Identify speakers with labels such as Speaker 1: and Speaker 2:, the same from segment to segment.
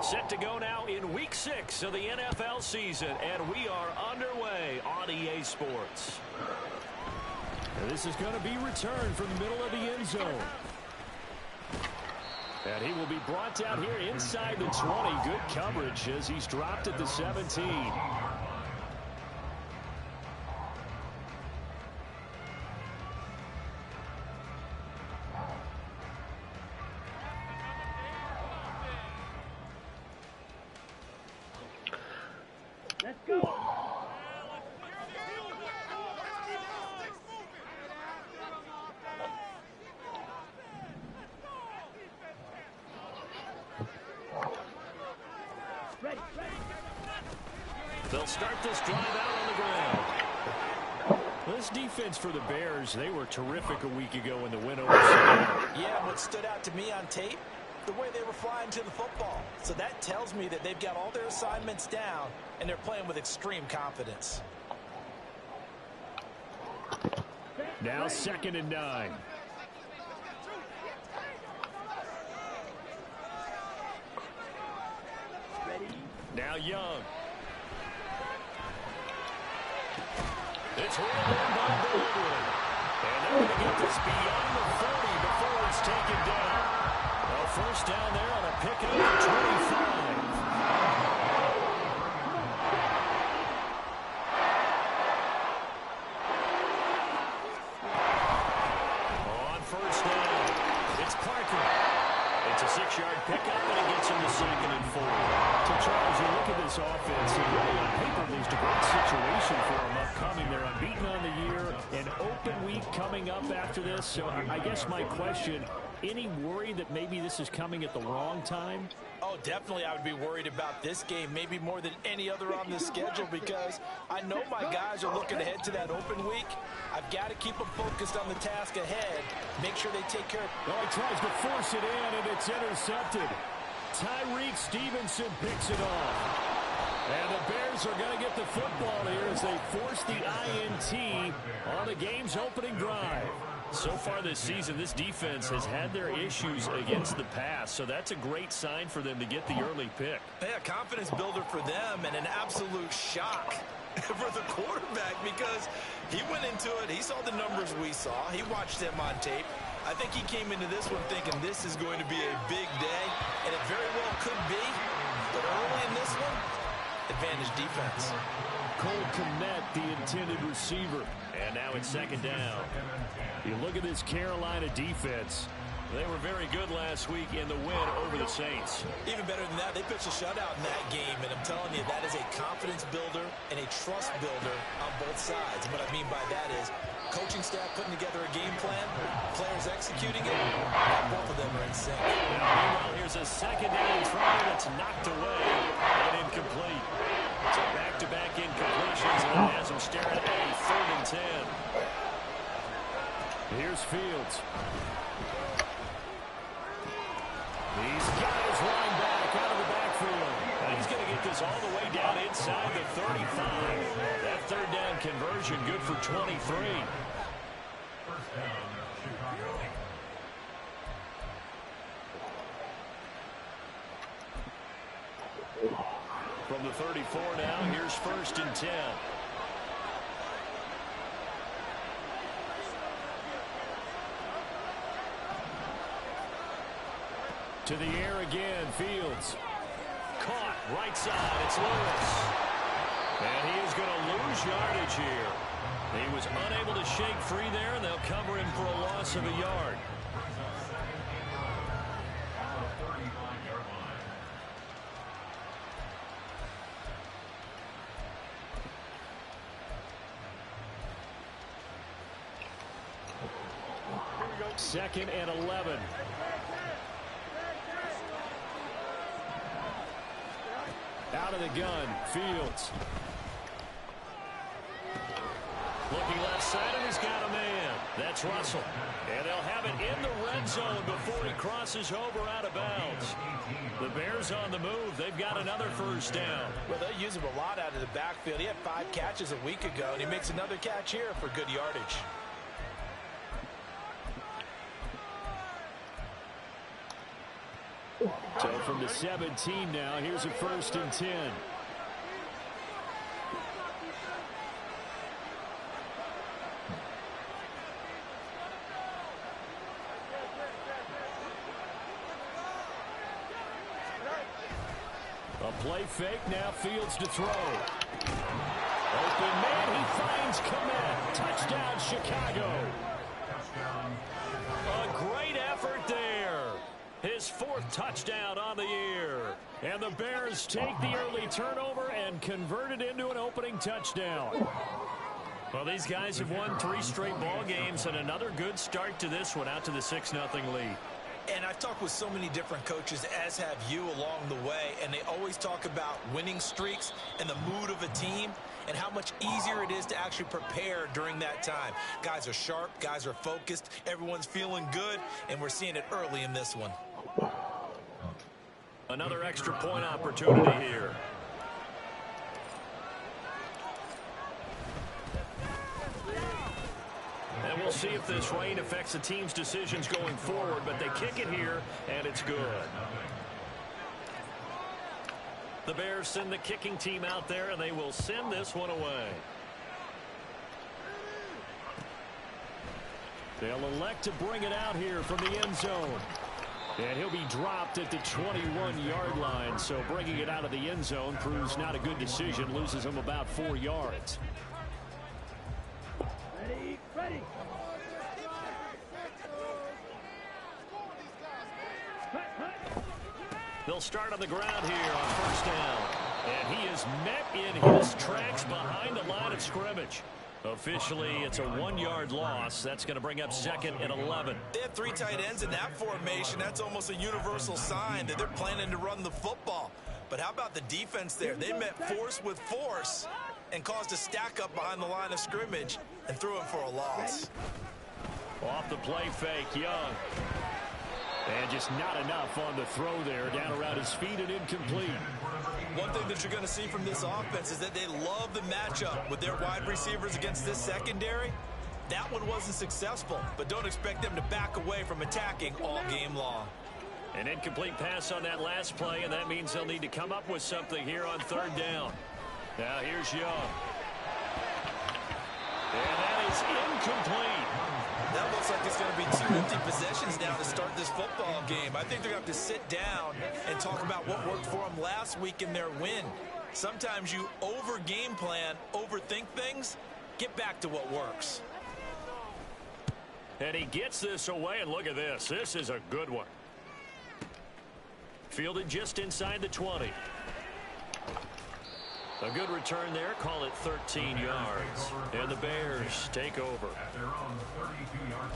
Speaker 1: Set to go now in Week 6 of the NFL season, and we are underway on EA Sports.
Speaker 2: And this is going to be returned from the middle of the end zone. And he will be brought down here inside the 20. Good coverage as he's dropped at the 17.
Speaker 3: Let's go.
Speaker 1: They'll start this drive out on the ground.
Speaker 2: This defense for the Bears, they were terrific a week ago in the win over Seattle.
Speaker 4: Yeah, what stood out to me on tape, the way they were flying to the football. So that tells me that they've got all their assignments down, and they're playing with extreme confidence.
Speaker 2: Now 2nd and 9. Now Young.
Speaker 1: It's rolled in by Baldwin. And they're going to get this beyond the 40 before it's taken down. A first down there on a pickup at 25. On first down, it's Parker. It's a 6-yard pickup, and it gets him to 2nd and 4.
Speaker 2: So, Charles, you look at this offense, and really on paper, there's a great situation for them upcoming. They're unbeaten on the year, an open week coming up after this. So I guess my question, any worry that maybe this is coming at the wrong time?
Speaker 4: Oh, definitely I would be worried about this game, maybe more than any other on the schedule, because I know my guys are looking ahead to that open week. I've got to keep them focused on the task ahead, make sure they take care of it.
Speaker 2: Oh, he tries to force it in, and it's intercepted. Tyreek Stevenson picks it off. And the Bears are going to get the football here as they force the INT on the game's opening drive.
Speaker 1: So far this season, this defense has had their issues against the pass, so that's a great sign for them to get the early pick.
Speaker 4: Yeah, confidence builder for them and an absolute shock for the quarterback because he went into it, he saw the numbers we saw, he watched them on tape. I think he came into this one thinking this is going to be a big day, and it very well could be, but early in this one, advantage defense.
Speaker 2: Cole Kmet, the intended receiver.
Speaker 1: And now it's 2nd down.
Speaker 2: You look at this Carolina defense.
Speaker 1: They were very good last week in the win over the Saints.
Speaker 4: Even better than that, they pitched a shutout in that game, and I'm telling you, that is a confidence builder and a trust builder on both sides. And what I mean by that is coaching staff putting together a game plan, players executing it, and both of them are in sync.
Speaker 1: Meanwhile, here's a 2nd down try that's knocked away and incomplete. So back-to-back incompletions, and that has them staring at a 3rd and 10.
Speaker 2: Here's Fields. He's got his line back out of the backfield.
Speaker 1: And he's going to get this all the way down inside the 35. That 3rd down conversion good for 23. From the 34 now, here's 1st and 10.
Speaker 2: To the air again, Fields.
Speaker 1: Caught, right side, it's Lewis. And he is going to lose yardage here. He was unable to shake free there, and they'll cover him for a loss of a yard.
Speaker 2: Second and 11. Out of the gun, Fields.
Speaker 1: Looking left side, and he's got a man. That's Russell. And they'll have it in the red zone before he crosses over out of bounds. The Bears on the move. They've got another 1st down.
Speaker 4: Well, they use him a lot out of the backfield. He had 5 catches a week ago, and he makes another catch here for good yardage.
Speaker 2: So from the 17 now. Here's a 1st and 10. A play fake, now Fields to throw. Open man, he finds Kmet. Touchdown, Chicago.
Speaker 1: A great effort there. His 4th touchdown on the year.
Speaker 2: And the Bears take the early turnover and convert it into an opening touchdown.
Speaker 1: Well, these guys have won 3 straight ball games and another good start to this one, out to the 6-0 lead.
Speaker 4: And I've talked with so many different coaches, as have you, along the way, and they always talk about winning streaks and the mood of a team and how much easier it is to actually prepare during that time. Guys are sharp, guys are focused, everyone's feeling good, and we're seeing it early in this one.
Speaker 1: Another extra point opportunity here. And we'll see if this rain affects the team's decisions going forward, but they kick it here, and it's good. The Bears send the kicking team out there, and they will send this one away.
Speaker 2: They'll elect to bring it out here from the end zone. And he'll be dropped at the 21-yard line, so bringing it out of the end zone proves not a good decision, loses him about 4 yards.
Speaker 3: Ready.
Speaker 1: They'll start on the ground here on 1st down. And he is met in his tracks behind the line of scrimmage. Officially, it's a 1-yard loss. That's going to bring up 2nd and 11.
Speaker 4: They have 3 tight ends in that formation. That's almost a universal sign that they're planning to run the football. But how about the defense there? They met force with force and caused a stack up behind the line of scrimmage and threw him for a loss.
Speaker 1: Off the play fake, Young.
Speaker 2: And just not enough on the throw there, down around his feet and incomplete.
Speaker 4: One thing that you're going to see from this offense is that they love the matchup with their wide receivers against this secondary. That one wasn't successful, but don't expect them to back away from attacking all game long.
Speaker 1: An incomplete pass on that last play, and that means they'll need to come up with something here on 3rd down. Now here's Young. And that is incomplete.
Speaker 4: That looks like it's going to be 2 empty possessions now to start this football game. I think they're going to have to sit down and talk about what worked for them last week in their win. Sometimes you over-game plan, overthink things, get back to what works.
Speaker 1: And he gets this away, and look at this. This is a good one. Fielded just inside the 20. A good return there. Call it 13 yards. And the Bears take over.
Speaker 5: At their own 32-yard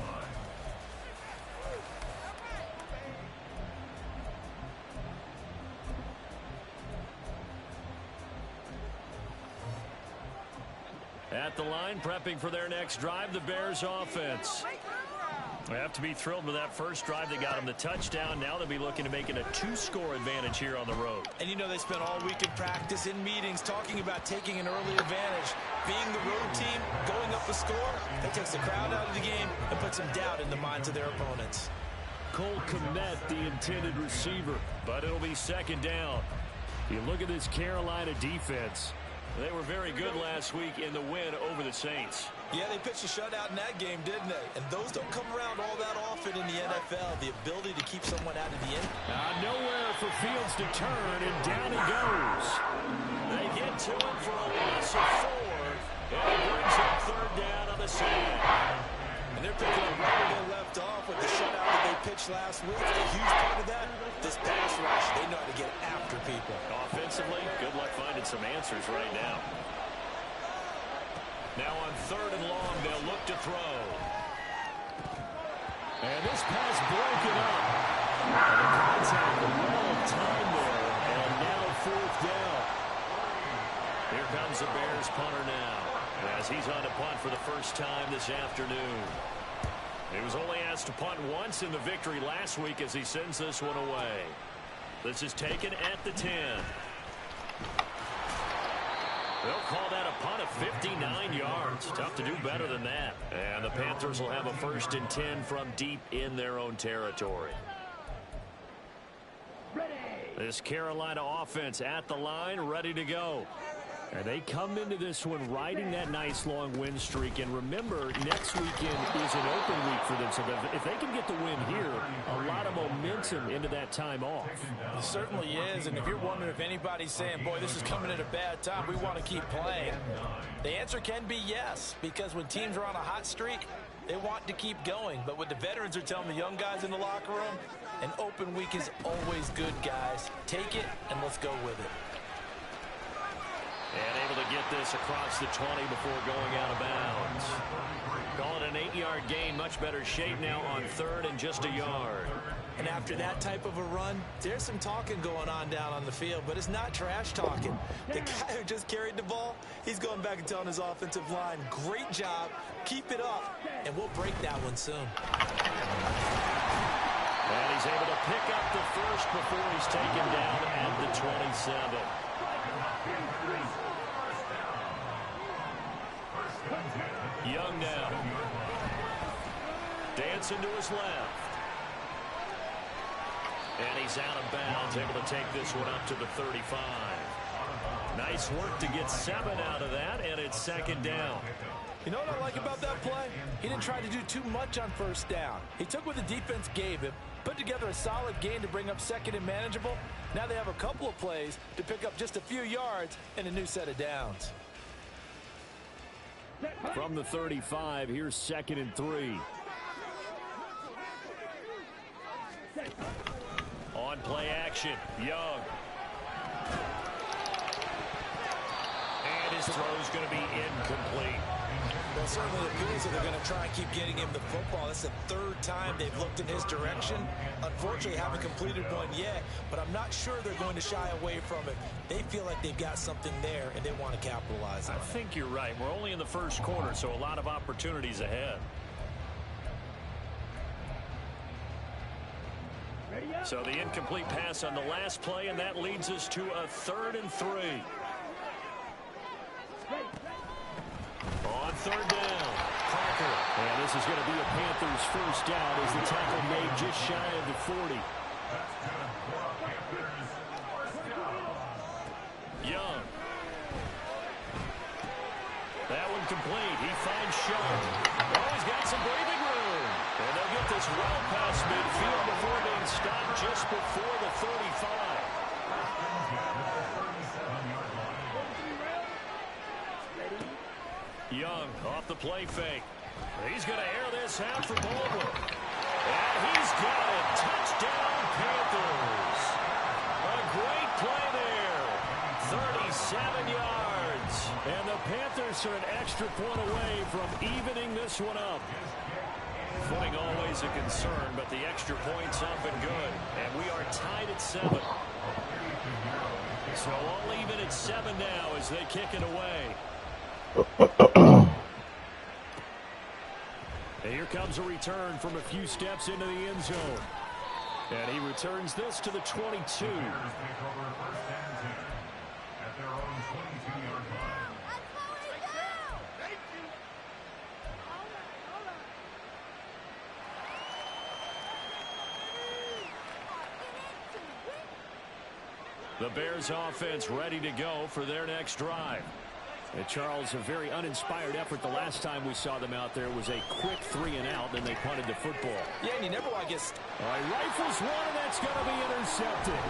Speaker 5: line.
Speaker 1: At the line, prepping for their next drive, the Bears offense. They have to be thrilled with that first drive. They got them the touchdown. Now they'll be looking to make it a 2-score advantage here on the road.
Speaker 4: And you know they spent all week in practice, in meetings, talking about taking an early advantage. Being the road team, going up a score, that takes the crowd out of the game and puts some doubt in the minds of their opponents.
Speaker 2: Cole Kmet, the intended receiver.
Speaker 1: But it'll be 2nd down.
Speaker 2: You look at this Carolina defense.
Speaker 1: They were very good last week in the win over the Saints.
Speaker 4: Yeah, they pitched a shutout in that game, didn't they? And those don't come around all that often in the NFL. The ability to keep someone out of the end.
Speaker 2: Nowhere for Fields to turn, and down he goes.
Speaker 1: They get to him for a loss of 4. And it brings up 3rd down on the side.
Speaker 4: And they're picking up right where they left off with the shutout that they pitched last week. A huge part of that, this pass rush. They know how to get after people.
Speaker 1: Offensively, good luck finding some answers right now. Now on 3rd and long, they'll look to throw.
Speaker 2: And this pass broken up. And the contact well timed there. And now 4th down.
Speaker 1: Here comes the Bears punter now, as he's on to punt for the first time this afternoon. He was only asked to punt once in the victory last week as he sends this one away. This is taken at the 10. They'll call that a punt of 59 yards. Tough to do better than that. And the Panthers will have a 1st and 10 from deep in their own territory.
Speaker 3: Ready.
Speaker 1: This Carolina offense at the line, ready to go.
Speaker 2: And they come into this one riding that nice long win streak. And remember, next weekend is an open week for them. So if they can get the win here, a lot of momentum into that time off.
Speaker 4: It certainly is. And if you're wondering if anybody's saying, boy, this is coming at a bad time, we want to keep playing, the answer can be yes. Because when teams are on a hot streak, they want to keep going. But what the veterans are telling the young guys in the locker room, an open week is always good, guys. Take it, and let's go with it.
Speaker 1: And able to get this across the 20 before going out of bounds. Call it an 8-yard gain. Much better shape now on third and just a yard.
Speaker 4: And after that type of a run, there's some talking going on down on the field, but it's not trash talking. The guy who just carried the ball, he's going back and telling his offensive line, great job, keep it up, and we'll break that one soon.
Speaker 1: And he's able to pick up the first before he's taken down at the 27. Young now. Dancing to his left. And he's out of bounds, able to take this one up to the 35. Nice work to get 7 out of that, and it's second down.
Speaker 4: You know what I like about that play? He didn't try to do too much on first down. He took what the defense gave him, put together a solid gain to bring up second and manageable. Now they have a couple of plays to pick up just a few yards and a new set of downs.
Speaker 2: From the 35, here's 2nd and 3.
Speaker 1: On play action, Young. And his throw's going to be incomplete.
Speaker 4: Well, certainly appears that they're going to try and keep getting him the football. That's the third time they've looked in his direction. Unfortunately, haven't completed one yet, but I'm not sure they're going to shy away from it. They feel like they've got something there, and they want to capitalize on it.
Speaker 1: I think you're right. We're only in the first quarter, so a lot of opportunities ahead. So the incomplete pass on the last play, and that leads us to a 3rd and 3. On 3rd down, Parker.
Speaker 2: And this is going to be a Panthers first down as the tackle made just shy of the 40.
Speaker 1: Young. That one complete. He finds Sharp. Oh, he's got some breathing room. And they'll get this well past midfield before being stopped just before the 35. Young off the play fake. He's going to air this out for Baldwin. And he's got it. Touchdown, Panthers. A great play there. 37 yards.
Speaker 2: And the Panthers are an extra point away from evening this one up.
Speaker 1: Footing always a concern, but the extra point's up and good. And we are tied at 7. So all even at 7 now as they kick it away.
Speaker 2: And here comes a return from a few steps into the end zone. And he returns this to the 22.
Speaker 1: The Bears offense ready to go for their next drive.
Speaker 2: And Charles, a very uninspired effort the last time we saw them out there was a quick 3 and out, then they punted the football.
Speaker 4: Yeah, and you never want to get...
Speaker 2: All right, rifles one, and that's going to be intercepted.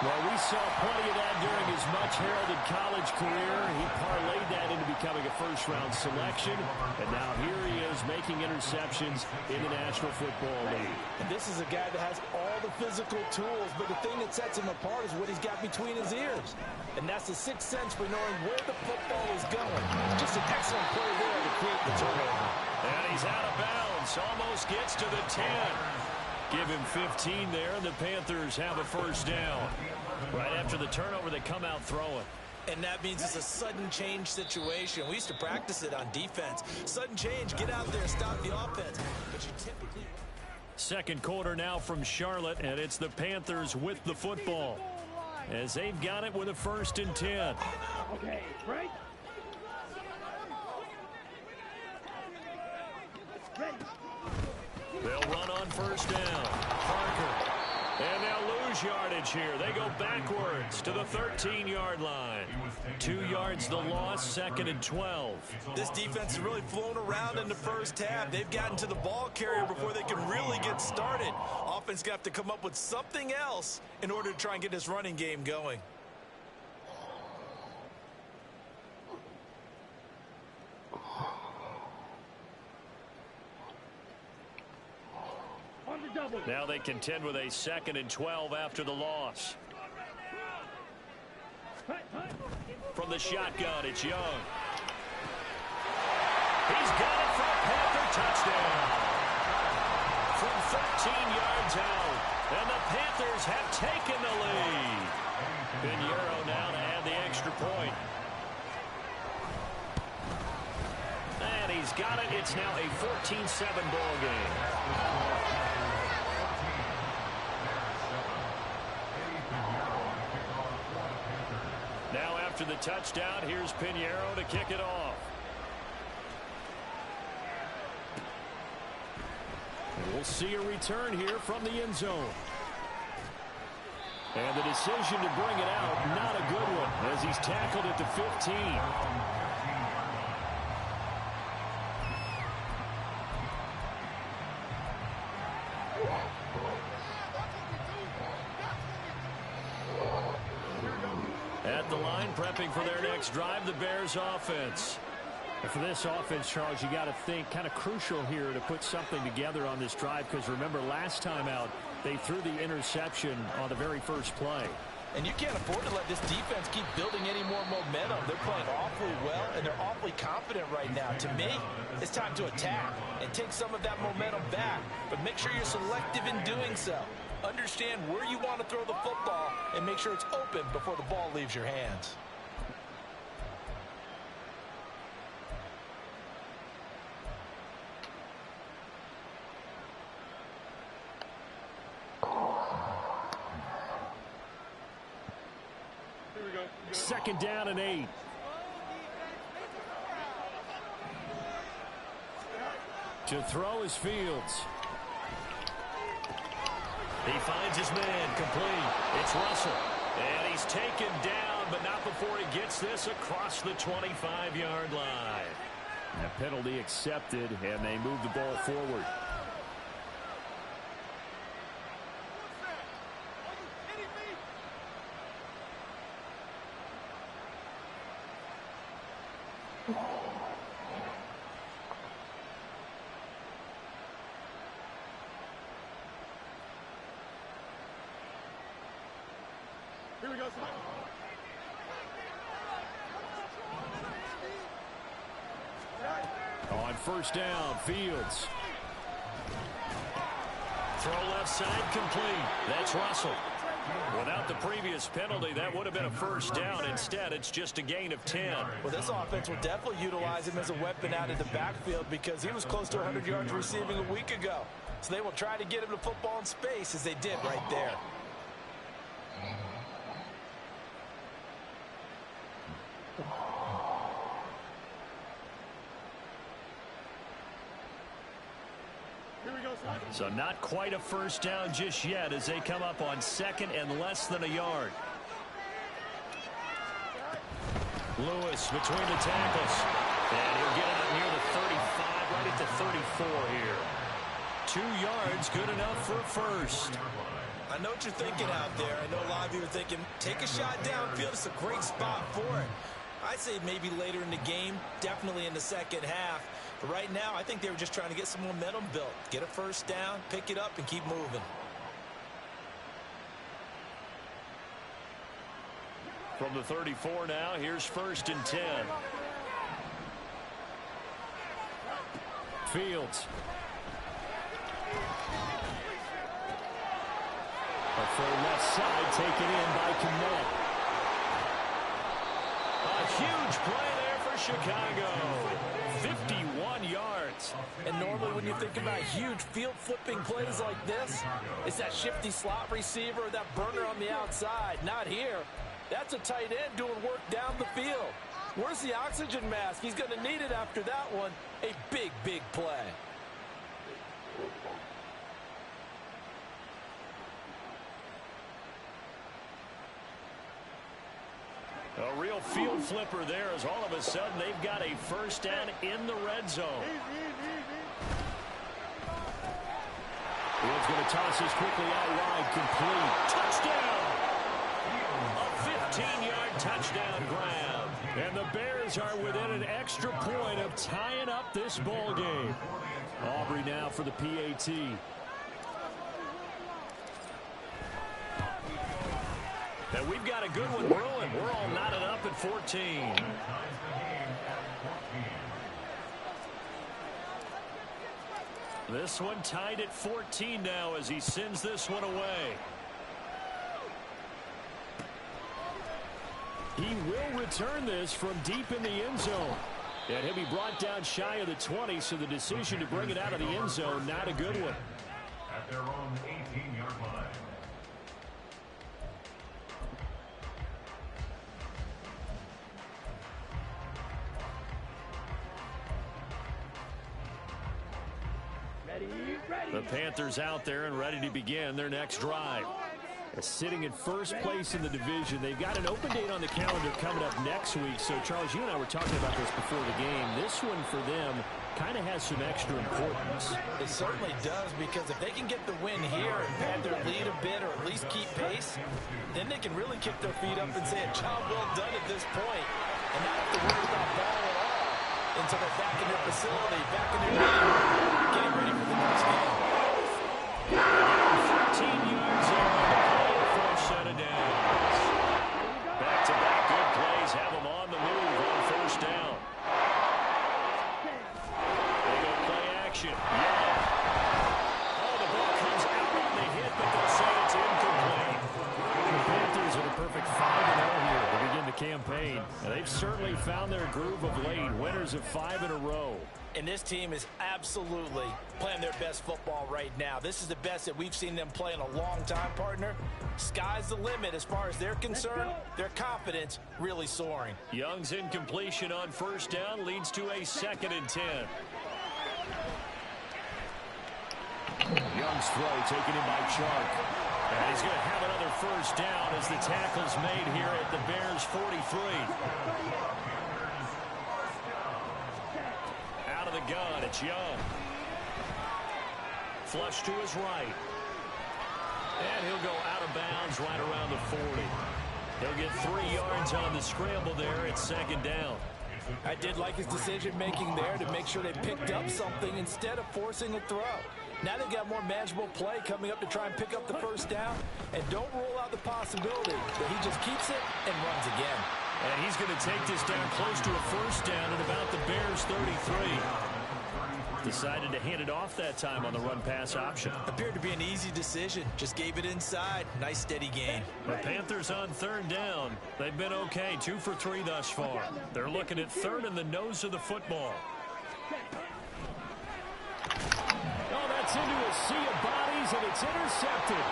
Speaker 2: Well, we saw plenty of that during his much-heralded college career. He parlayed that into becoming a first-round selection, and now here he is making interceptions in the National Football League.
Speaker 4: And this is a guy that has all the physical tools, but the thing that sets him apart is what he's got between his ears. And that's the sixth sense for knowing where the football is going. Just an excellent play there to create the turnover.
Speaker 1: And he's out of bounds. Almost gets to the 10. Give him 15 there, and the Panthers have a first down. Right after the turnover, they come out throwing.
Speaker 4: And that means it's a sudden change situation. We used to practice it on defense. Sudden change, get out there, stop the offense. But you typically...
Speaker 1: Second quarter now from Charlotte, and it's the Panthers with the football as they've got it with a 1st and 10.
Speaker 3: Okay, right? Ready.
Speaker 1: They'll run on first down. Parker. And they'll lose yardage here. They go backwards to the 13-yard line. 2 yards the loss, 2nd and 12.
Speaker 4: This defense has really flown around in the first half. They've gotten to the ball carrier before they can really get started. Offense got to come up with something else in order to try and get this running game going.
Speaker 1: Now they contend with a 2nd and 12 after the loss. From the shotgun, it's Young. He's got it for a Panther touchdown. From 13 yards out. And the Panthers have taken the lead. Pinheiro now to add the extra point. And he's got it. It's now a 14-7 ball game. Now after the touchdown, here's Pinheiro to kick it off. We'll see a return here from the end zone. And the decision to bring it out, not a good one, as he's tackled at the 15. At the line, prepping for their next drive, the Bears offense.
Speaker 2: And for this offense, Charles, you got to think kind of crucial here to put something together on this drive, because remember last time out they threw the interception on the very first play.
Speaker 4: And you can't afford to let this defense keep building any more momentum. They're playing awfully well, and they're awfully confident right now. To me, it's time to attack and take some of that momentum back, but make sure you're selective in doing so. Understand where you want to throw the football and make sure it's open before the ball leaves your hands.
Speaker 2: Second down and 8. To throw is Fields.
Speaker 1: He finds his man complete. It's Russell. And he's taken down, but not before he gets this across the 25-yard line.
Speaker 2: And a penalty accepted, and they move the ball forward.
Speaker 3: Here we go.
Speaker 2: On first down, Fields.
Speaker 1: Throw left side complete. That's Russell. Without the previous penalty, that would have been a first down. Instead, it's just a gain of 10.
Speaker 4: Well, this offense will definitely utilize him as a weapon out of the backfield because he was close to 100 yards receiving a week ago. So they will try to get him the football in space as they did right there.
Speaker 1: So not quite a first down just yet as they come up on second and less than a yard. Lewis between the tackles. And he'll get it up near the 35, right at the 34 here. 2 yards, good enough for a first.
Speaker 4: I know what you're thinking out there. I know a lot of you are thinking, take a shot downfield. It's a great spot for it. I'd say maybe later in the game, definitely in the second half. But right now, I think they were just trying to get some momentum built. Get a first down, pick it up, and keep moving.
Speaker 1: From the 34 now, here's first and 10.
Speaker 2: Fields. A full left side taken in by Kmet.
Speaker 1: A huge play there for Chicago. 51 yards.
Speaker 4: And normally when you think about huge field flipping plays like this, it's that shifty slot receiver or that burner on the outside. Not here. That's a tight end doing work down the field. Where's the oxygen mask? He's going to need it after that one. A big, big play.
Speaker 1: A real field flipper there as all of a sudden they've got a first down in the red zone.
Speaker 2: He's going to toss this quickly out wide, complete.
Speaker 1: Touchdown! A 15-yard touchdown grab.
Speaker 2: And the Bears are within an extra point of tying up this ball game. Aubrey now for the PAT.
Speaker 1: And we've got a good one brewing. We're all knotted up at 14. This one tied at 14 now as he sends this one away.
Speaker 2: He will return this from deep in the end zone. And he'll be brought down shy of the 20, so the decision to bring it out of the end zone, not a good one.
Speaker 5: At their own 18-yard line.
Speaker 1: The Panthers out there and ready to begin their next drive.
Speaker 2: Sitting in first place in the division. They've got an open date on the calendar coming up next week. So, Charles, you and I were talking about this before the game. This one for them kind of has some extra importance.
Speaker 4: It certainly does, because if they can get the win here and pad their lead a bit or at least keep pace, then they can really kick their feet up and say a job well done at this point and not have to worry about ball at all until they're back in their facility, back in their game, getting ready for the next game.
Speaker 1: 14 yards on the play, first set of downs. Back-to-back good plays have them on the move on first down. They go play action. Yeah. Oh, the ball comes out on the hit, but they'll say it's incomplete.
Speaker 2: The Panthers are the perfect 5-0 here to begin the campaign. And they've certainly found their groove of late, winners of 5 in a row.
Speaker 4: And this team is absolutely playing their best football right now. This is the best that we've seen them play in a long time, partner. Sky's the limit as far as they're concerned. Their confidence really soaring.
Speaker 1: Young's incompletion on first down leads to a 2nd and 10.
Speaker 2: Young's throw taken in by Chark.
Speaker 1: And he's going to have another first down as the tackle's made here at the Bears 43. Out of the gun, it's Young. Flush to his right. And he'll go out of bounds right around the 40. He'll get 3 yards on the scramble there at 2nd down.
Speaker 4: I did like his decision-making there to make sure they picked up something instead of forcing a throw. Now they've got more manageable play coming up to try and pick up the first down. And don't rule out the possibility that he just keeps it and runs again.
Speaker 1: And he's going to take this down close to a first down at about the Bears 33. Decided to hand it off that time on the run-pass option.
Speaker 4: Appeared to be an easy decision. Just gave it inside. Nice steady gain.
Speaker 1: The Panthers on 3rd down. They've been okay, 2 for 3 thus far. They're looking at 3rd in the nose of the football.
Speaker 2: Oh, that's into a sea of bodies, and it's intercepted.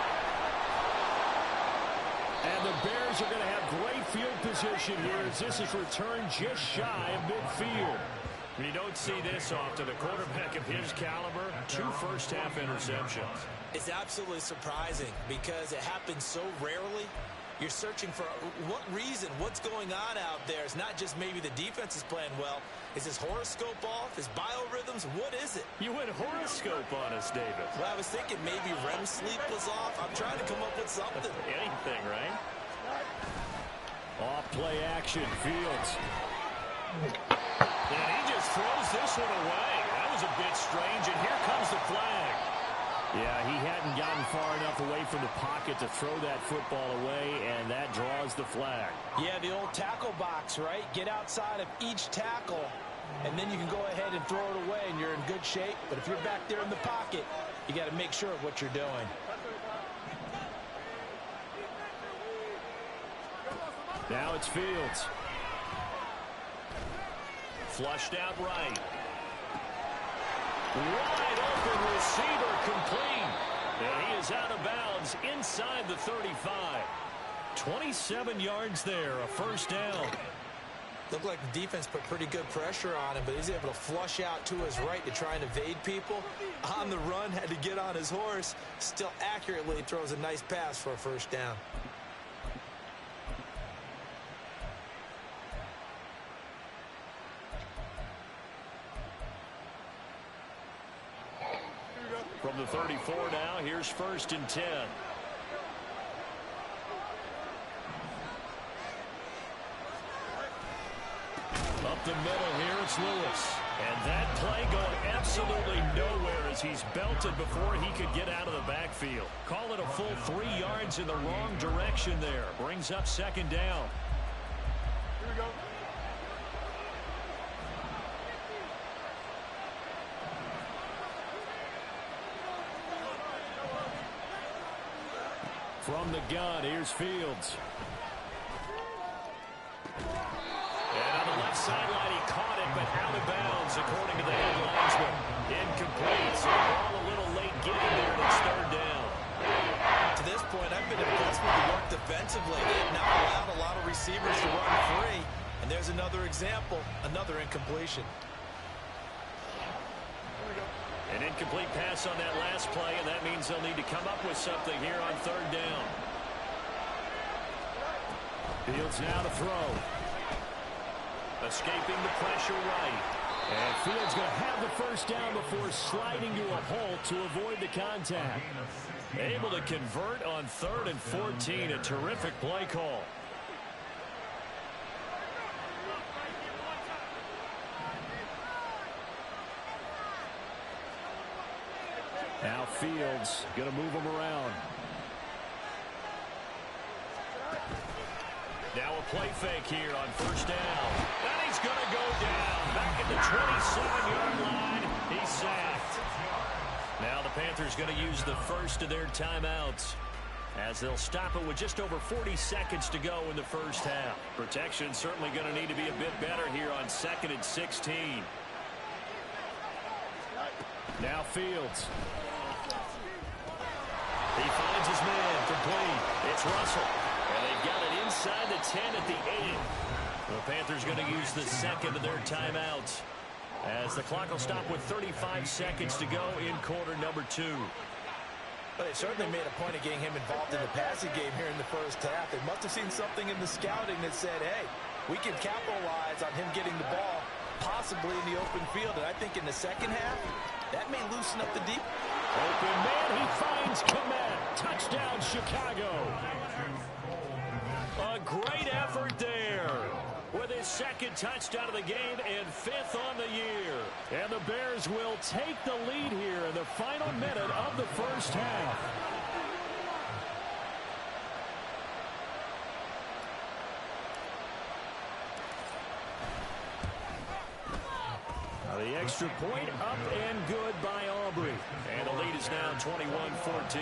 Speaker 2: And the Bears are going to have great field position here as this is returned just shy of midfield.
Speaker 1: You don't see this often. A quarterback of his caliber, 2 first-half interceptions.
Speaker 4: It's absolutely surprising because it happens so rarely. You're searching for what reason, what's going on out there. It's not just maybe the defense is playing well. Is his horoscope off? His biorhythms? What is it?
Speaker 1: You went horoscope on us, David.
Speaker 4: Well, I was thinking maybe REM sleep was off. I'm trying to come up with something.
Speaker 1: Anything, right?
Speaker 2: Off play action, Fields.
Speaker 1: And he just throws this one away. That was a bit strange, and here comes the flag.
Speaker 2: Yeah, he hadn't gotten far enough away from the pocket to throw that football away, and that draws the flag.
Speaker 4: Yeah, the old tackle box, right? Get outside of each tackle, and then you can go ahead and throw it away, and you're in good shape. But if you're back there in the pocket, you got to make sure of what you're doing.
Speaker 2: Now it's Fields.
Speaker 1: Flushed out right. Wide open receiver complete. And he is out of bounds inside the 35. 27 yards there, a first down.
Speaker 4: Looked like the defense put pretty good pressure on him, but he's able to flush out to his right to try and evade people. On the run, had to get on his horse. Still accurately throws a nice pass for a first down.
Speaker 1: from the 34 now. Here's 1st and 10. Up the middle here, it's Lewis. And that play going absolutely nowhere as he's belted before he could get out of the backfield. Call it a full 3 yards in the wrong direction there. Brings up 2nd down.
Speaker 3: Here we go.
Speaker 2: From the gun, here's Fields.
Speaker 1: And on the left sideline, he caught it, but out of bounds, according to the head linesman. Incomplete, so the ball a little late getting there, and it's 3rd down.
Speaker 4: To this point, I've been impressed with the work defensively. They've not allowed a lot of receivers to run free. And there's another example, another incompletion.
Speaker 1: An incomplete pass on that last play, and that means they'll need to come up with something here on 3rd down.
Speaker 2: Fields now to throw.
Speaker 1: Escaping the pressure right.
Speaker 2: And Fields going to have the 1st down before sliding to a hole to avoid the contact.
Speaker 1: Able to convert on 3rd and 14. A terrific play call.
Speaker 2: Now Fields going to move him around.
Speaker 1: Now a play fake here on 1st down. And he's going to go down. Back at the 27-yard line. He's sacked. Now the Panthers going to use the first of their timeouts, as they'll stop it with just over 40 seconds to go in the 1st half. Protection certainly going to need to be a bit better here on 2nd and 16.
Speaker 2: Now Fields.
Speaker 1: He finds his man complete. It's Russell. And they've got it inside the 10 at the 8. The Panthers going to use the 2nd of their timeouts, as the clock will stop with 35 seconds to go in quarter number 2.
Speaker 4: But they certainly made a point of getting him involved in the passing game here in the 1st half. They must have seen something in the scouting that said, hey, we can capitalize on him getting the ball possibly in the open field. And I think in the 2nd half, that may loosen up the deep.
Speaker 2: Open man, he finds Komet. Touchdown, Chicago.
Speaker 1: A great effort there, with his 2nd touchdown of the game and 5th on the year.
Speaker 2: And the Bears will take the lead here in the final minute of the 1st half. The extra point up and good by Aubrey.
Speaker 1: And the lead is now 21-14.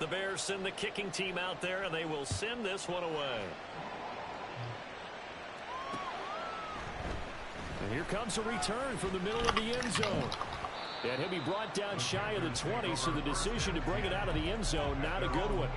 Speaker 1: The Bears send the kicking team out there, and they will send this one away.
Speaker 2: And here comes a return from the middle of the end zone. And he'll be brought down shy of the 20, so the decision to bring it out of the end zone, not a good one.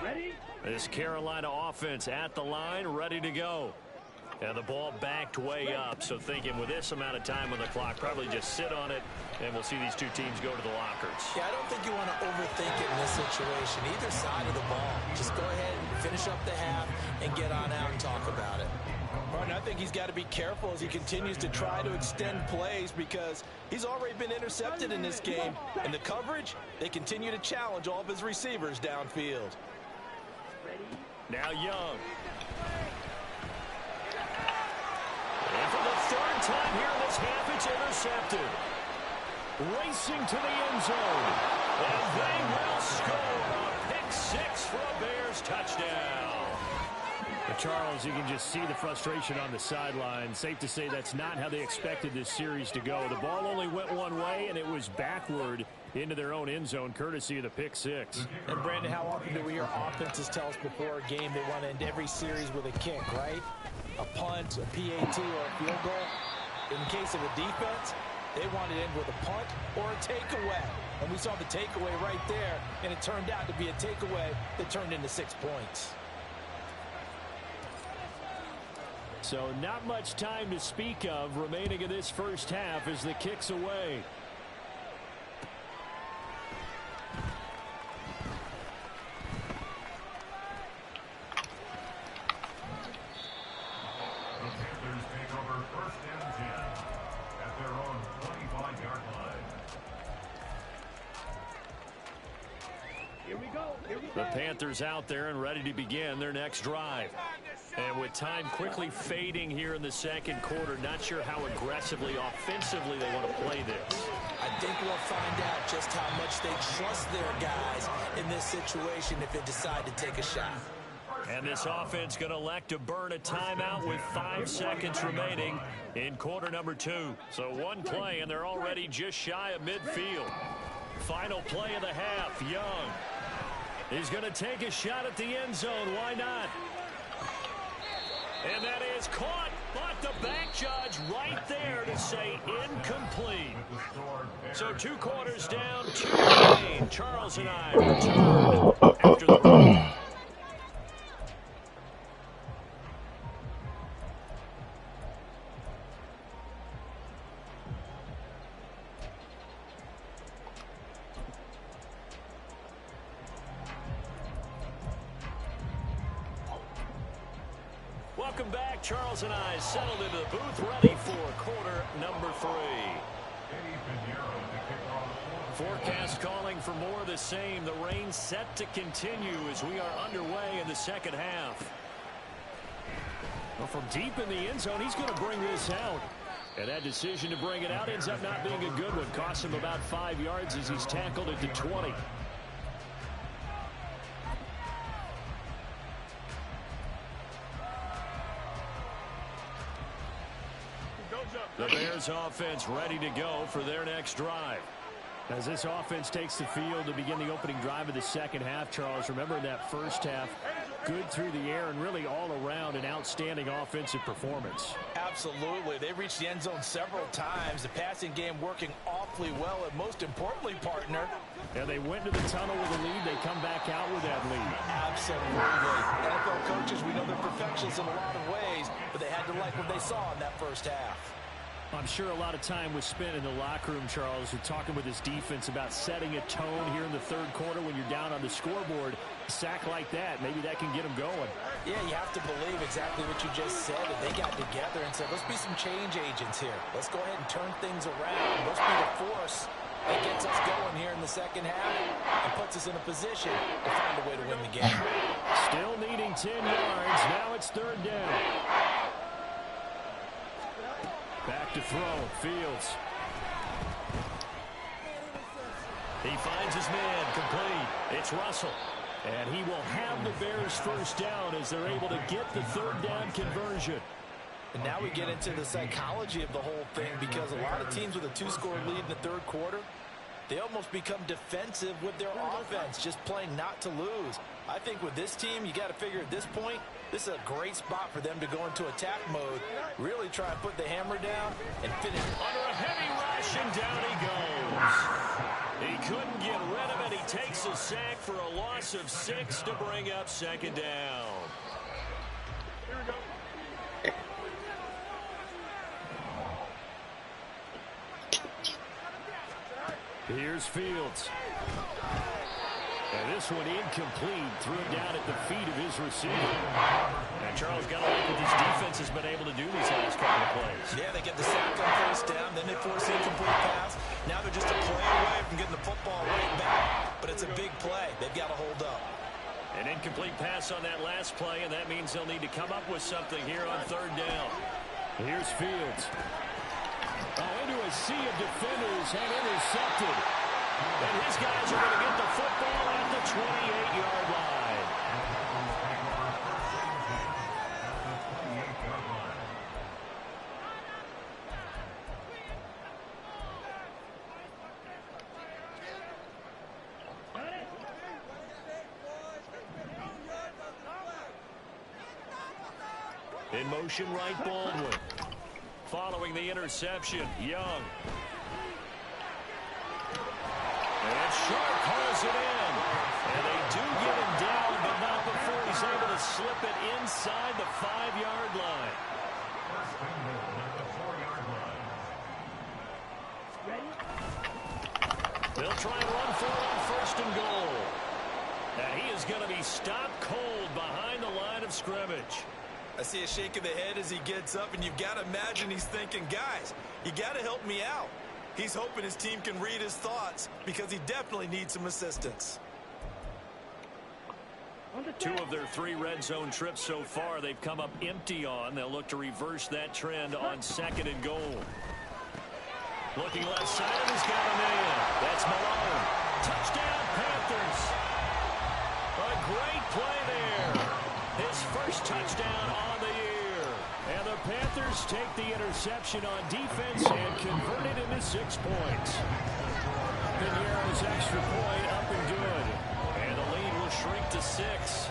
Speaker 3: Ready?
Speaker 1: This Carolina offense at the line, ready to go. And the ball backed way up, so thinking with this amount of time on the clock, probably just sit on it, and we'll see these two teams go to the lockers.
Speaker 4: Yeah, I don't think you want to overthink it in this situation. Either side of the ball. Just go ahead and finish up the half and get on out and talk about it. Martin, I think he's got to be careful as he continues to try to extend plays, because he's already been intercepted in this game. And the coverage, they continue to challenge all of his receivers downfield.
Speaker 1: Now Young. And for the 3rd time here in this half, it's intercepted.
Speaker 2: Racing to the end zone.
Speaker 1: And they will score a pick 6 for a Bears touchdown.
Speaker 2: But Charles, you can just see the frustration on the sideline. Safe to say that's not how they expected this series to go. The ball only went one way, and it was backward into their own end zone, courtesy of the pick 6.
Speaker 6: And Brandon, how often do we hear offenses tell us before a game they want to end every series with a kick, right? A punt, a PAT, or a field goal. In case of a defense, they want to end with a punt or a takeaway. And we saw the takeaway right there, and it turned out to be a takeaway that turned into 6 points.
Speaker 2: So not much time to speak of remaining in this first half as the kick's away.
Speaker 5: The Panthers take over 1st and 10 at their own 25-yard line.
Speaker 3: Here we go. Here we go.
Speaker 1: The Panthers out there and ready to begin their next drive. And with time quickly fading here in the second quarter, not sure how aggressively, offensively they want to play this.
Speaker 6: I think we'll find out just how much they trust their guys in this situation if they decide to take a shot.
Speaker 1: And this offense going to elect to burn a timeout with 5 seconds remaining in quarter number 2. So one play, and they're already just shy of midfield. Final play of the half, Young. He's going to take a shot at the end zone. Why not? And that is caught, but the back judge right there to say incomplete. So 2 quarters down, 2 remain. Charles and I return after the break. Welcome back. Charles and I settled into the booth, ready for quarter number 3. Forecast calling for more of the same. The rain set to continue as we are underway in the second half. Well, from deep in the end zone, he's going to bring this out. And that decision to bring it out ends up not being a good one. Costs him about 5 yards as he's tackled at the 20. The Bears offense ready to go for their next drive.
Speaker 2: As this offense takes the field to begin the opening drive of the second half, Charles, remember in that first half, good through the air and really all around an outstanding offensive performance.
Speaker 6: Absolutely. They reached the end zone several times. The passing game working awfully well, and most importantly, partner.
Speaker 2: Yeah, they went to the tunnel with a lead. They come back out with that lead.
Speaker 6: Absolutely. NFL coaches, we know they're perfectionists in a lot of ways, but they had to like what they saw in that first half.
Speaker 2: I'm sure a lot of time was spent in the locker room, Charles, with talking with his defense about setting a tone here in the third quarter when you're down on the scoreboard. A sack like that, maybe that can get them going.
Speaker 6: Yeah, you have to believe exactly what you just said. That they got together and said, let's be some change agents here. Let's go ahead and turn things around. Let's be the force that gets us going here in the second half and puts us in a position to find a way to win the game.
Speaker 2: Still needing 10 yards. Now it's third down. Back to throw. Fields.
Speaker 1: He finds his man complete. It's Russell.
Speaker 2: And he will have the Bears first down as they're able to get the third down conversion.
Speaker 6: And now we get into the psychology of the whole thing, because a lot of teams with a 2-score lead in the third quarter, they almost become defensive with their offense, just playing not to lose. I think with this team, you got to figure at this point, this is a great spot for them to go into attack mode, really try and put the hammer down and finish.
Speaker 1: Under a heavy rush, and down he goes. He couldn't get rid of it. He takes a sack for a loss of 6 to bring up second down.
Speaker 2: Here's Fields. And this one incomplete. Threw it down at the feet of his receiver.
Speaker 1: And Charles got to like what this defense has been able to do these last couple of plays.
Speaker 6: Yeah, they get the sack on first down, then they force the incomplete pass. Now they're just a play away from getting the football right back. But it's a big play. They've got to hold up.
Speaker 1: An incomplete pass on that last play, and that means they'll need to come up with something here on third down.
Speaker 2: Here's Fields. Into a sea of defenders and intercepted.
Speaker 1: And his guys are going to get the football at the 28-yard line. In motion, right, Baldwin. Following the interception, Young. And Sharp hauls it in. And they do get him down, but not before he's able to slip it inside the 5-yard line.
Speaker 5: First and goal at the 4-yard line.
Speaker 1: They'll try and run for it on first and goal. And he is going to be stopped cold behind the line of scrimmage.
Speaker 4: I see a shake of the head as he gets up, and you've got to imagine he's thinking, guys, you got to help me out. He's hoping his team can read his thoughts because he definitely needs some assistance.
Speaker 1: 2 of their 3 red zone trips so far they've come up empty on. They'll look to reverse that trend on second and goal. Looking left side, and he's got a man. That's Malone. Touchdown, Panthers. A great play there. His first touchdown on the year. And the Panthers take the interception on defense and convert it into 6 points. Piñeiro's extra point up and good. And the lead will shrink to 6.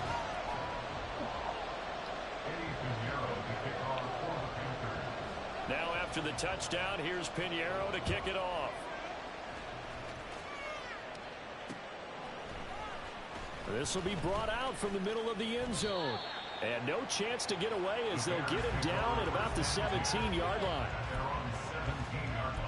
Speaker 1: Now after the touchdown, here's Piñeiro to kick it off. This will be brought out from the middle of the end zone. And no chance to get away as they'll get him down at about the 17-yard line.
Speaker 5: They're on the 17-yard line.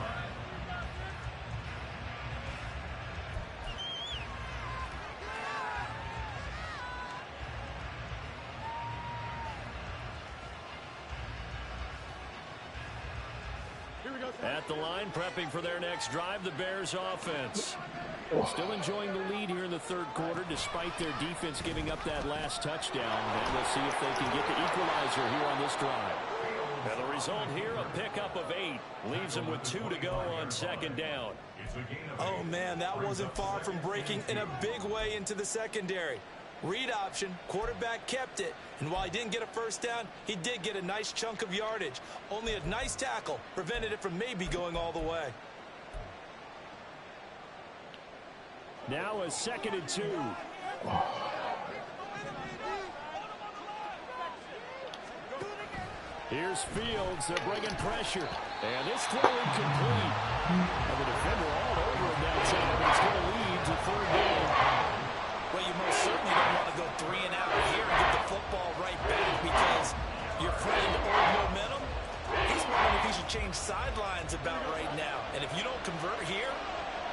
Speaker 1: At the line, prepping for their next drive, the Bears offense. Still enjoying the lead here in the third quarter, despite their defense giving up that last touchdown. And we'll see if they can get the equalizer here on this drive. Now the result here, a pickup of 8. Leaves them with 2 to go on second down.
Speaker 4: Oh, man, that wasn't far from breaking in a big way into the secondary. Read option, quarterback kept it, and while he didn't get a first down, he did get a nice chunk of yardage. Only a nice tackle prevented it from maybe going all the way.
Speaker 1: Now a 2nd and 2. Here's Fields. They're bringing pressure. And this throw incomplete. And the defender all over him that time. It's going to lead to 3rd down.
Speaker 4: Well, you most certainly don't want to go 3 and out here and get the football right back because your friend old momentum, he's wondering if he should change sidelines about right now. And if you don't convert here,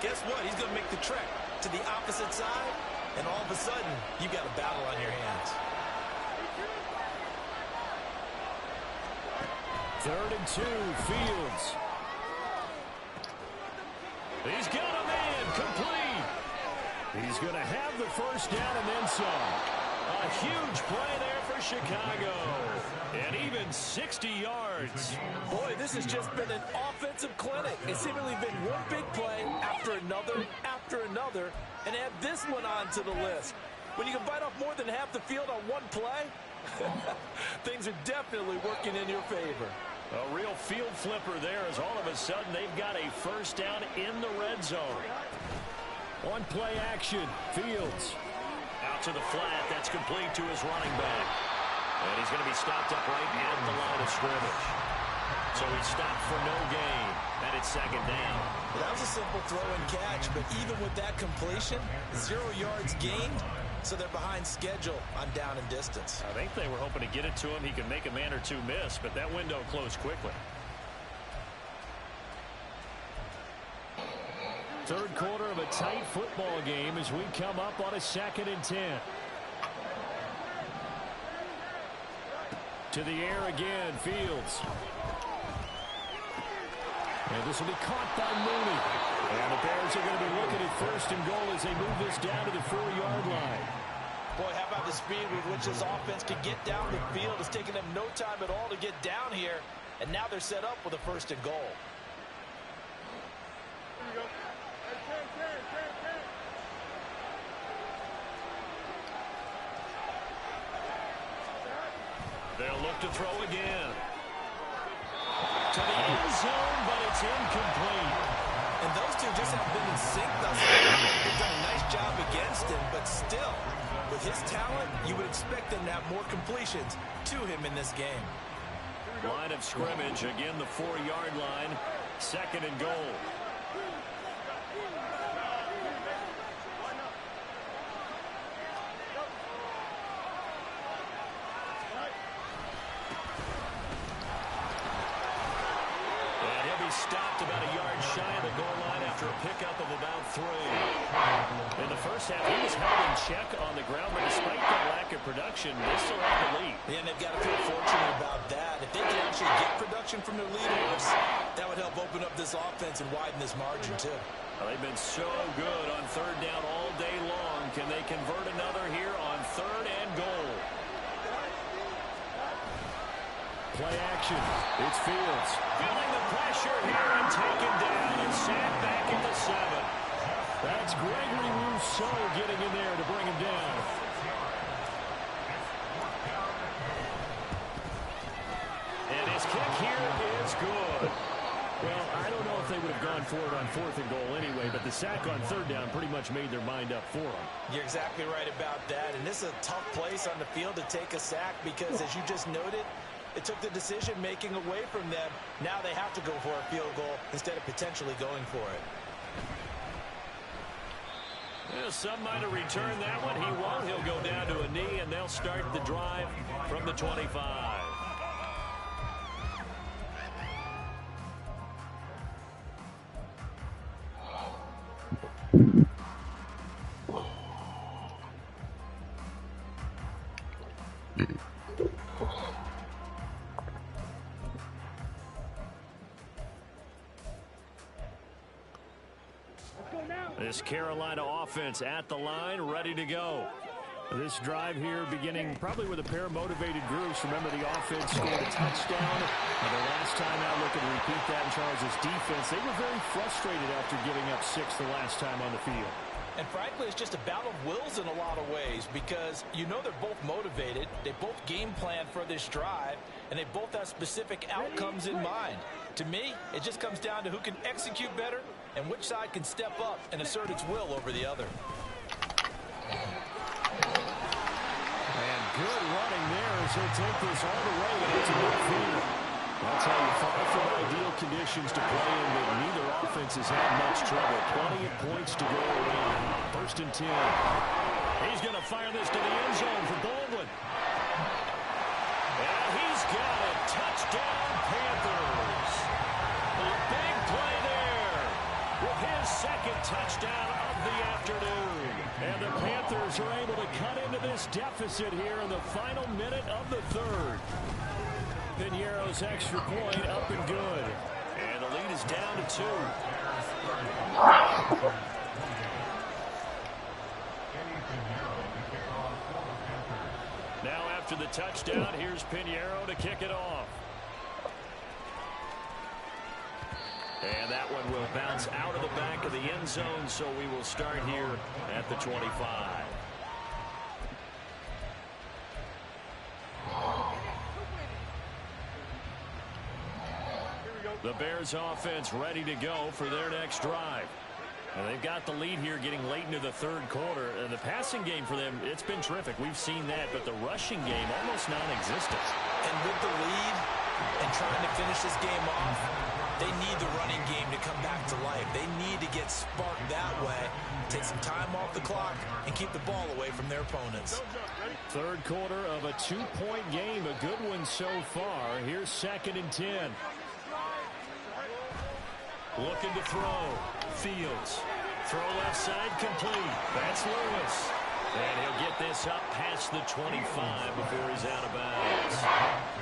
Speaker 4: guess what? He's going to make the trek to the opposite side, and all of a sudden, you've got a battle on your hands.
Speaker 1: 3rd and 2, Fields. He's got a man, complete. He's going to have the first down and then some. A huge play there for Chicago. And even 60 yards.
Speaker 6: Boy, this has just been an offensive clinic. It's seemingly been one big play after another, and add this one onto the list. When you can bite off more than half the field on one play, things are definitely working in your favor.
Speaker 1: A real field flipper there as all of a sudden they've got a first down in the red zone. One play action, Fields. Out to the flat, that's complete to his running back. And he's going to be stopped up right at the line of scrimmage. So he's stopped for no gain, and it's 2nd down.
Speaker 4: That was a simple throw and catch, but even with that completion, 0 yards gained, so they're behind schedule on down and distance.
Speaker 1: I think they were hoping to get it to him. He could make a man or 2 miss, but that window closed quickly. 3rd quarter of a tight football game as we come up on a 2nd and 10. To the air again, Fields. And this will be caught by Mooney. And the Bears are going to be looking at 1st and goal as they move this down to the 4-yard line.
Speaker 6: Boy, how about the speed with which this offense can get down the field? It's taken them no time at all to get down here. And now they're set up with a 1st and goal.
Speaker 1: They'll look to throw again. To the end zone, but it's incomplete.
Speaker 4: And those two just have been in sync thus far. They've done a nice job against him, but still, with his talent, you would expect them to have more completions to him in this game.
Speaker 1: Line of scrimmage, again the 4-yard line, 2nd and goal. three. In the first half, he was held in check on the ground, but despite that lack of production, they still have the lead.
Speaker 4: Yeah, and they've got to feel fortunate about that. If they can actually get production from their lead horse, that would help open up this offense and widen this margin, too.
Speaker 1: Well, they've been so good on third down all day long. Can they convert another here on third and goal?
Speaker 2: Play action. It's Fields.
Speaker 1: Feeling the pressure here and taken down and sat back at the 7.
Speaker 2: That's Gregory Rousseau getting in there to bring him down.
Speaker 1: And his kick here is good.
Speaker 2: Well, I don't know if they would have gone for it on fourth and goal anyway, but the sack on third down pretty much made their mind up for them.
Speaker 4: You're exactly right about that. And this is a tough place on the field to take a sack because, as you just noted, it took the decision-making away from them. Now they have to go for a field goal instead of potentially going for it.
Speaker 1: Well, some might have returned that one. He won't. He'll go down to a knee, and they'll start the drive from the 25. This Carolina offense at the line, ready to go.
Speaker 2: This drive here beginning probably with a pair of motivated groups. Remember, the offense scored a touchdown. And the last time out, looking to repeat that in Charles' defense. They were very frustrated after giving up 6 the last time on the field.
Speaker 6: And frankly, it's just a battle of wills in a lot of ways because you know they're both motivated. They both game plan for this drive, and they both have specific outcomes in mind. To me, it just comes down to who can execute better and which side can step up and assert its will over the other.
Speaker 2: And good running there as he'll take this all the way out to midfield. That's how you far from ideal conditions to play in, but neither offense has had much trouble. Plenty of points to go around. First and 10.
Speaker 1: He's going to fire this to the end zone for Baldwin. And he's got it. Touchdown, Panthers. A big play there with his second touchdown of the afternoon.
Speaker 2: And the Panthers are able to cut into this deficit here in the final minute of the third. Piñeiro's extra point up and good.
Speaker 1: And the lead is down to 2. Now after the touchdown, here's Piñeiro to kick it off. And that one will bounce out of the back of the end zone, so we will start here at the 25. The Bears offense ready to go for their next drive. And they've got the lead here getting late into the third quarter. And the passing game for them, it's been terrific. We've seen that, but the rushing game almost non-existent.
Speaker 4: And with the lead and trying to finish this game off, they need the running game to come back to life. They need to get sparked that way, take some time off the clock, and keep the ball away from their opponents.
Speaker 2: Third quarter of a 2-point game, a good one so far. Here's second and 10.
Speaker 1: Looking to throw. Fields. Throw left side complete. That's Lewis. And he'll get this up past the 25 before he's out of bounds.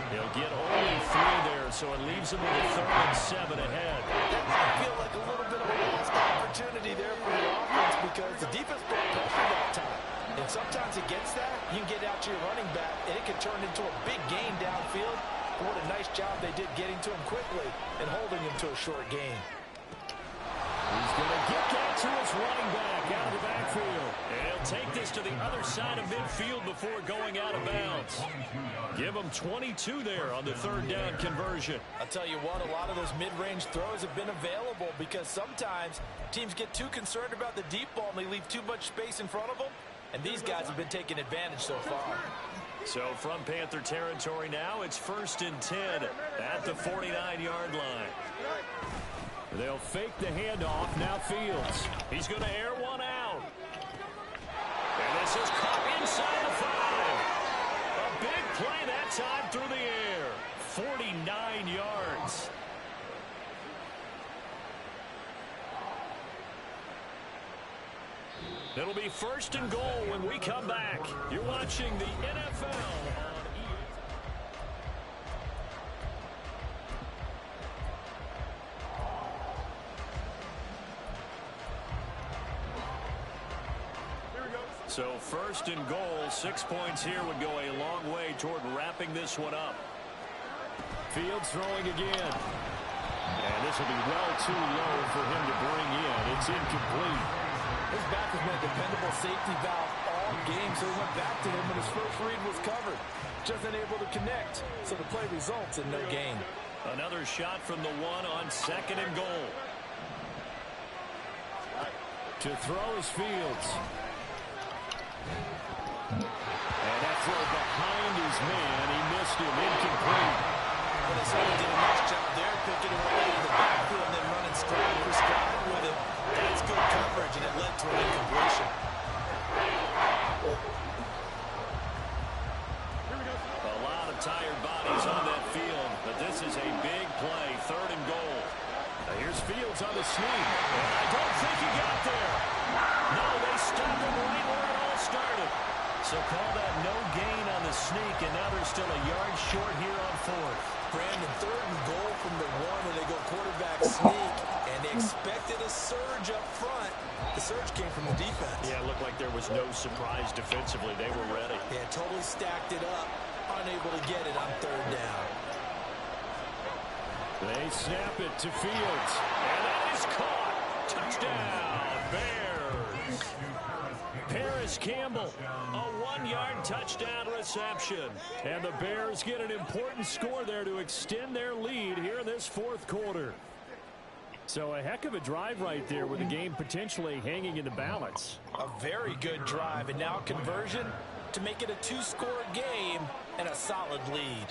Speaker 1: He'll get only 3 there, so it leaves him with a 3rd and 7 ahead.
Speaker 4: That might feel like a little bit of a lost opportunity there for the offense because the defense brought pressure that time. And sometimes against that, you can get out to your running back, and it can turn into a big gain downfield. What a nice job they did getting to him quickly and holding him to a short gain.
Speaker 2: He's going to get that to his running back out of the backfield.
Speaker 1: And he'll take this to the other side of midfield before going out of bounds. Give him 22 there on the third down conversion.
Speaker 6: I'll tell you what, a lot of those mid-range throws have been available because sometimes teams get too concerned about the deep ball and they leave too much space in front of them. And these guys have been taking advantage so far.
Speaker 1: So from Panther territory now, it's 1st and 10 at the 49-yard line.
Speaker 2: They'll fake the handoff. Now Fields.
Speaker 1: He's going to air one out. And this is caught inside the 5. A big play that time through the air. 49 yards. It'll be 1st and goal when we come back. You're watching the NFL on EA. So 1st and goal, 6 points here would go a long way toward wrapping this one up.
Speaker 2: Fields throwing again. And this will be well too low for him to bring in. It's incomplete.
Speaker 6: His back has been a dependable safety valve all game, so he went back to him when his first read was covered. Just unable to connect, so the play results in no gain.
Speaker 1: Another shot from the one on 2nd and goal.
Speaker 2: To throw is Fields. And that throw behind his man. He missed him. Incomplete.
Speaker 4: But they certainly did a nice job there, picking it right out of the backfield and then running stride for stride with it. That's good coverage, and it led to an incompletion.
Speaker 1: A lot of tired bodies on that field, but this is a big play, 3rd and goal.
Speaker 2: Now here's Fields on the sneak.
Speaker 1: And I don't think he got there. No, they stopped him right where it all started. So call that no gain on the sneak, and now they're still a yard short here on 4th.
Speaker 4: Brandon, 3rd and goal from the 1, and they go quarterback sneak, and they expected a surge up front. The surge came from the defense.
Speaker 1: Yeah, it looked like there was no surprise defensively. They were ready.
Speaker 4: Yeah, totally stacked it up, unable to get it on 3rd down.
Speaker 2: They snap it to Fields.
Speaker 1: And that is caught. Touchdown, Bears. Paris Campbell, a 1-yard touchdown reception.
Speaker 2: And the Bears get an important score there to extend their lead here in this 4th quarter. So a heck of a drive right there with the game potentially hanging in the balance.
Speaker 6: A very good drive, and now conversion to make it a 2-score game and a solid lead.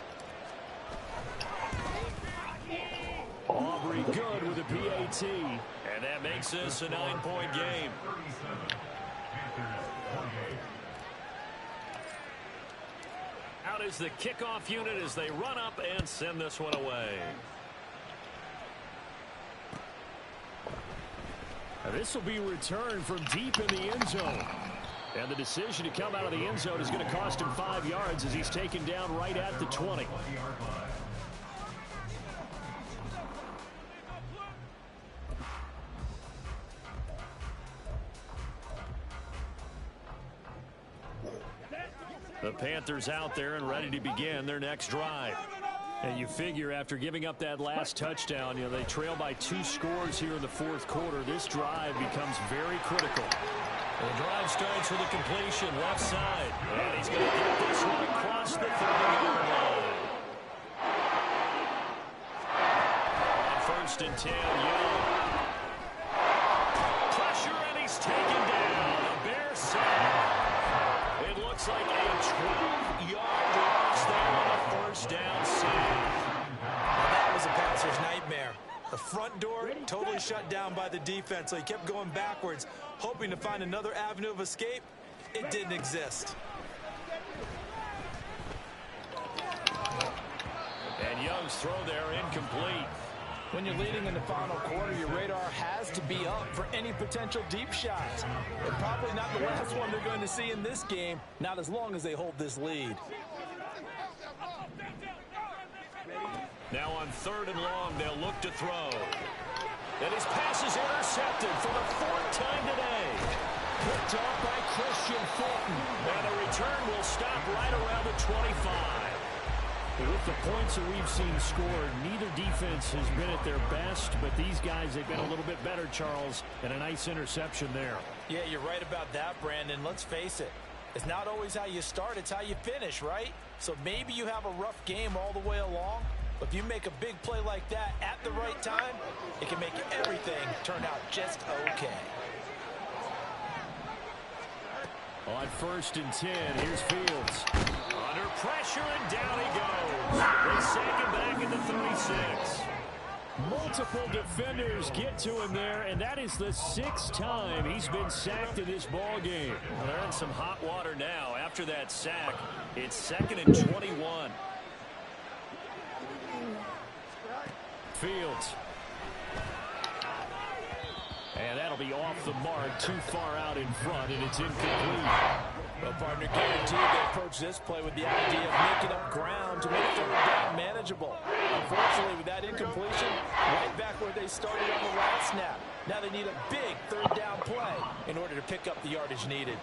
Speaker 2: Aubrey good with a PAT.
Speaker 1: And that makes this a 9-point game. Out is the kickoff unit as they run up and send this one away.
Speaker 2: Now this will be returned from deep in the end zone. And the decision to come out of the end zone is going to cost him 5 yards as he's taken down right at the 20.
Speaker 1: The Panthers out there and ready to begin their next drive.
Speaker 2: And you figure after giving up that last touchdown, they trail by 2 scores here in the 4th quarter. This drive becomes very critical.
Speaker 1: The drive starts with a completion left side. And he's going to get this one across the 30-yard line. On 1st and 10, Young. Pressure, and he's taken down. A Bears sack. It looks like a 12-yard loss there on a 1st down sack.
Speaker 4: That was a passer's nightmare. The front door totally shut down by the defense, so he kept going backwards, hoping to find another avenue of escape. It didn't exist.
Speaker 1: And Young's throw there incomplete.
Speaker 6: When you're leading in the final quarter, your radar has to be up for any potential deep shots. And probably not the last one they're going to see in this game, not as long as they hold this lead.
Speaker 1: Now on 3rd and long, they'll look to throw. And his pass is intercepted for the 4th time today.
Speaker 2: Picked off by Christian Fulton.
Speaker 1: And the return will stop right around the 25.
Speaker 2: With the points that we've seen scored, neither defense has been at their best, but these guys, they've been a little bit better, Charles, and a nice interception there.
Speaker 6: Yeah, you're right about that, Brandon. Let's face it. It's not always how you start, it's how you finish, right? So maybe you have a rough game all the way along, but if you make a big play like that at the right time, it can make everything turn out just okay.
Speaker 2: On 1st and 10, here's Fields.
Speaker 1: Under pressure, and down he goes. They sack him back at the 36.
Speaker 2: Multiple defenders get to him there, and that is the 6th time he's been sacked in this ball game.
Speaker 1: Well, they're in some hot water now. After that sack, it's 2nd and 21.
Speaker 2: Fields. And that'll be off the mark, too far out in front, and it's incomplete.
Speaker 6: Well, partner, guaranteed they approach this play with the idea of making up ground to make third down manageable. Unfortunately, with that incompletion, right back where they started on the last snap. Now they need a big third down play in order to pick up the yardage needed.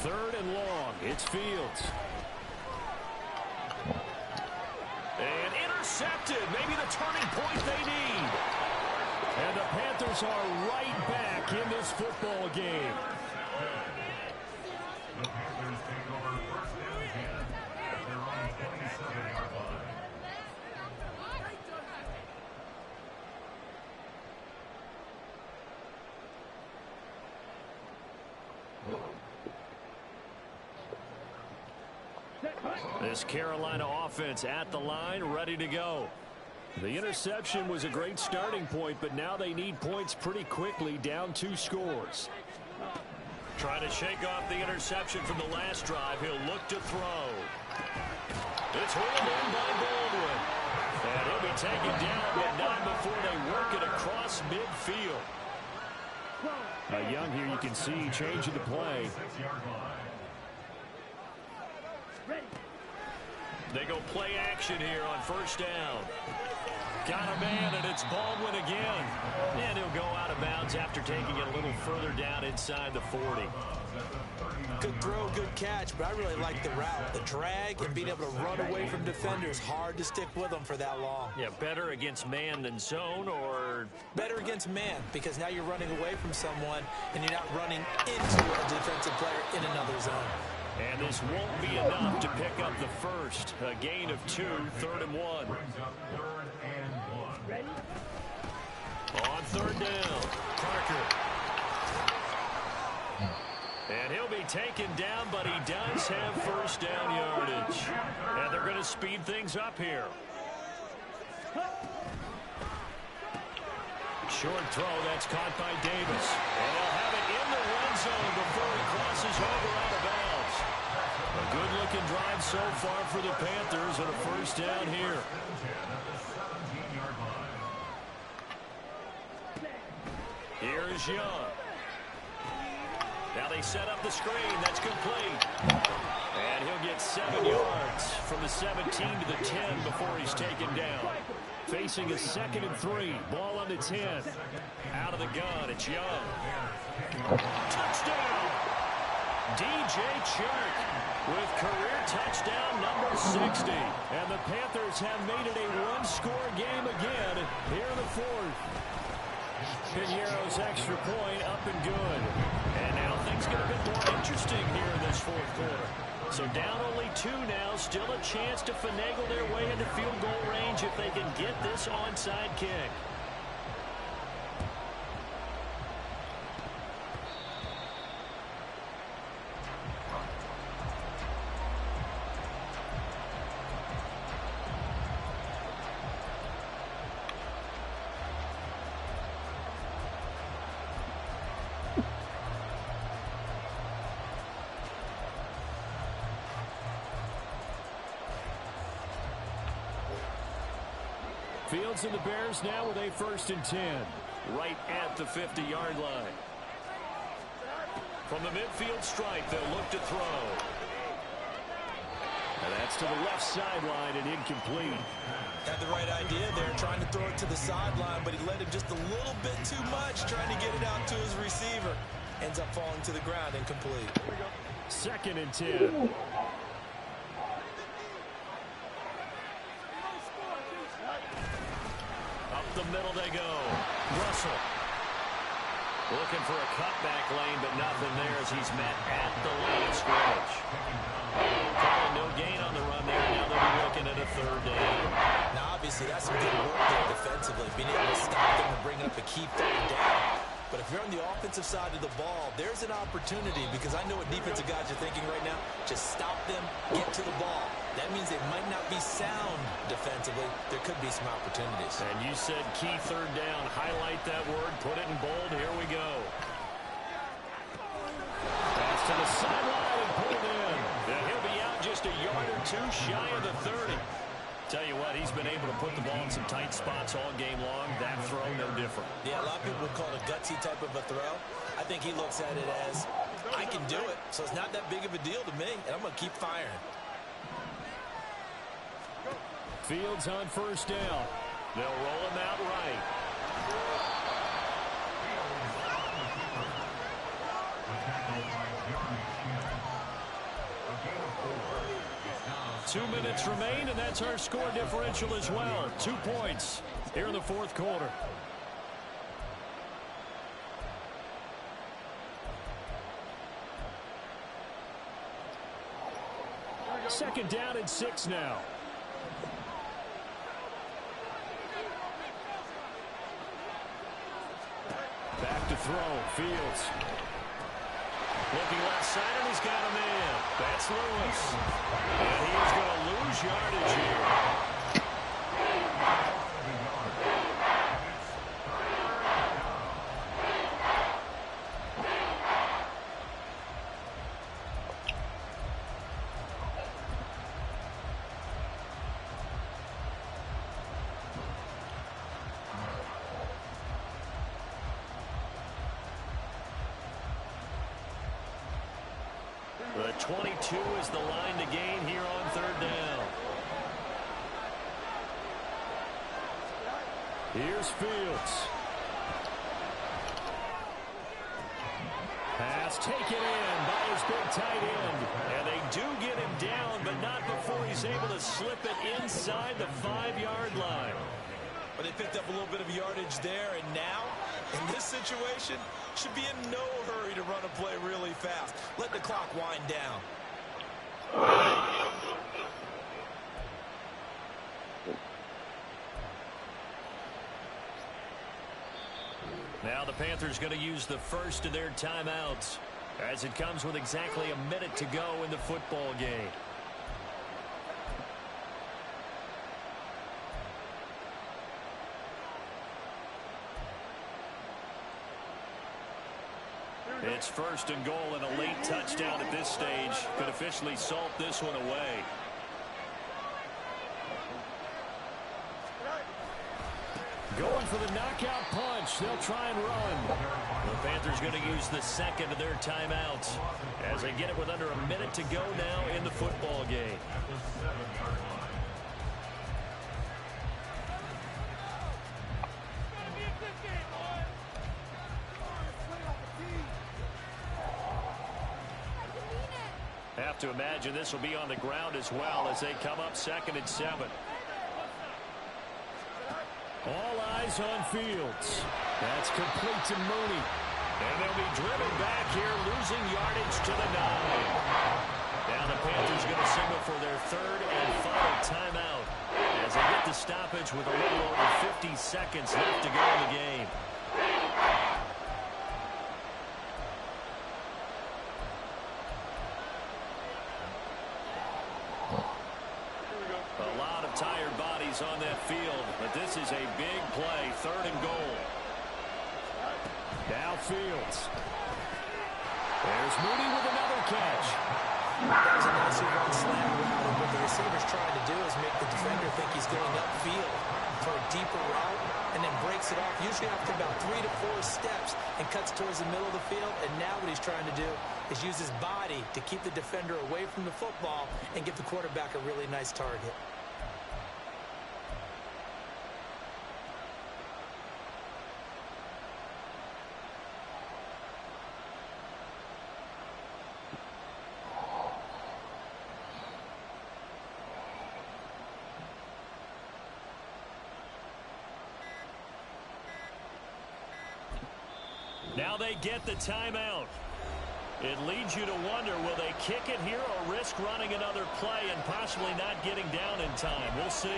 Speaker 2: Third and long. It's Fields.
Speaker 1: And intercepted. Maybe the turning point they need.
Speaker 2: And the Panthers are right back in this football game.
Speaker 5: The Panthers take over first and 10 at their own 27-yard line.
Speaker 1: This Carolina offense at the line, ready to go.
Speaker 2: The interception was a great starting point, but now they need points pretty quickly, down 2 scores.
Speaker 1: Trying to shake off the interception from the last drive. He'll look to throw. It's hauled in by Baldwin. And he'll be taken down, but not before they work it across midfield.
Speaker 2: Young here, you can see changing the play.
Speaker 5: 6-yard line.
Speaker 1: They go play action here on first down. Got a man, and it's Baldwin again. And he'll go out of bounds after taking it a little further down inside the 40.
Speaker 6: Good throw, good catch, but I really like the route. The drag and being able to run away from defenders. Hard to stick with them for that long.
Speaker 1: Yeah, better against man than zone, or
Speaker 6: Better against man, because now you're running away from someone and you're not running into a defensive player in another zone.
Speaker 1: And this won't be enough to pick up the first. A gain of 2, 3rd and 1.
Speaker 5: Brings up 3rd and 1.
Speaker 1: On 3rd down, Parker. And he'll be taken down, but he does have first down yardage. And they're going to speed things up here. Short throw, that's caught by Davis. And they'll have it in the red zone before he crosses over out of bounds. A good-looking drive so far for the Panthers and a first down here. Here is Young. Now they set up the screen. That's complete. And he'll get 7 yards from the 17 to the 10 before he's taken down.
Speaker 2: Facing a 2nd and 3. Ball on the 10.
Speaker 1: Out of the gun, it's Young. Touchdown! DJ Chark with career touchdown number 60.
Speaker 2: And the Panthers have made it a one-score game again here in the 4th. Pinheiro's extra point up and good.
Speaker 1: And now things get a bit more interesting here in this 4th quarter. So down only 2 now, still a chance to finagle their way into field goal range if they can get this onside kick.
Speaker 2: Fields and the Bears now with a 1st and 10.
Speaker 1: Right at the 50-yard line. From the midfield stripe, they'll look to throw.
Speaker 2: And that's to the left sideline and incomplete.
Speaker 6: Had the right idea there, trying to throw it to the sideline, but he let him just a little bit too much, trying to get it out to his receiver. Ends up falling to the ground, incomplete.
Speaker 2: 2nd and 10.
Speaker 1: Up the middle they go. Russell. Looking for a cutback lane, but nothing there as he's met at the line of scrimmage. Calling no gain on the run there. Now they'll be looking at a 3rd down.
Speaker 6: Now, obviously, that's some good work there defensively, being able to stop them and bring up a key 3rd down. But if you're on the offensive side of the ball, there's an opportunity, because I know what defensive guys are thinking right now. Just stop them, get to the ball. That means they might not be sound defensively. There could be some opportunities.
Speaker 1: And you said key 3rd down. Highlight that word. Put it in bold. Here we go.
Speaker 2: Pass to the sideline and pulled in.
Speaker 1: And he'll be out just a yard or 2 shy of the 30. Tell you what, he's been able to put the ball in some tight spots all game long. That throw, no different.
Speaker 6: Yeah, a lot of people would call it a gutsy type of a throw. I think he looks at it as, I can do it, so it's not that big of a deal to me, and I'm going to keep firing.
Speaker 2: Fields on first down.
Speaker 1: They'll roll him out right.
Speaker 2: Two minutes remain, and that's our score differential as well. 2 points here in the fourth quarter. Second down and 6 now. Back to throw. Fields.
Speaker 1: Looking left side, and he's got him in. That's Lewis. And he's going to lose yardage here. The 22 is the line to gain here on third down.
Speaker 2: Here's Fields. Pass taken in by his big tight end.
Speaker 1: And they do get him down, but not before he's able to slip it inside the 5-yard line.
Speaker 6: But they picked up a little bit of yardage there, and now, in this situation, should be in no hurry to run a play really fast. Let the clock wind down.
Speaker 1: Now the Panthers going to use the first of their timeouts as it comes with exactly a minute to go in the football game. It's first and goal, and a late touchdown at this stage could officially salt this one away.
Speaker 2: Going for the knockout punch. They'll try and run.
Speaker 1: The Panthers going to use the second of their timeouts as they get it with under a minute to go now in the football game. Have to imagine this will be on the ground as well as they come up 2nd and 7.
Speaker 2: All eyes on Fields. That's complete to Mooney.
Speaker 1: And they'll be driven back here, losing yardage to the 9. Now the Panthers going to signal for their third and final timeout as they get the stoppage with a little over 50 seconds left to go in the game. A lot of tired bodies on that field, but this is a big play, 3rd and goal.
Speaker 2: Now Fields. There's Mooney with another catch.
Speaker 6: That was a nice run slant route, and what the receiver's trying to do is make the defender think he's going upfield for a deeper route, and then breaks it off, usually after about 3 to 4 steps, and cuts towards the middle of the field. And now what he's trying to do is use his body to keep the defender away from the football and give the quarterback a really nice target.
Speaker 1: Now they get the timeout. It leads you to wonder, will they kick it here or risk running another play and possibly not getting down in time? We'll see.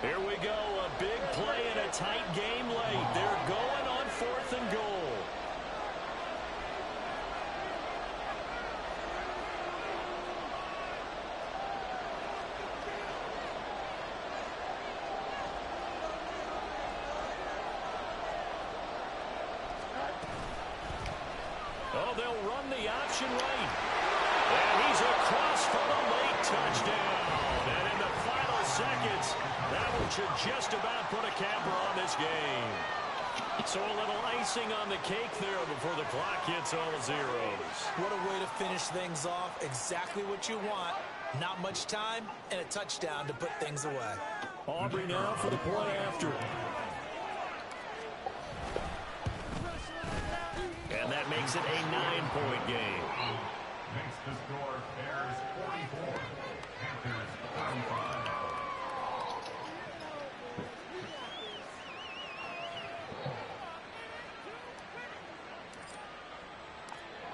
Speaker 1: Here we go, a big play in a tight game late. They're going on 4th and goal. will run the option right. And he's across for the late touchdown. And in the final seconds, that one should just about put a capper on this game. So a little icing on the cake there before the clock hits all zeros.
Speaker 6: What a way to finish things off. Exactly what you want. Not much time and a touchdown to put things away.
Speaker 2: Aubrey now for the point after.
Speaker 1: And that makes it a 9-point game.
Speaker 5: Makes the score Bears 44, Panthers 35.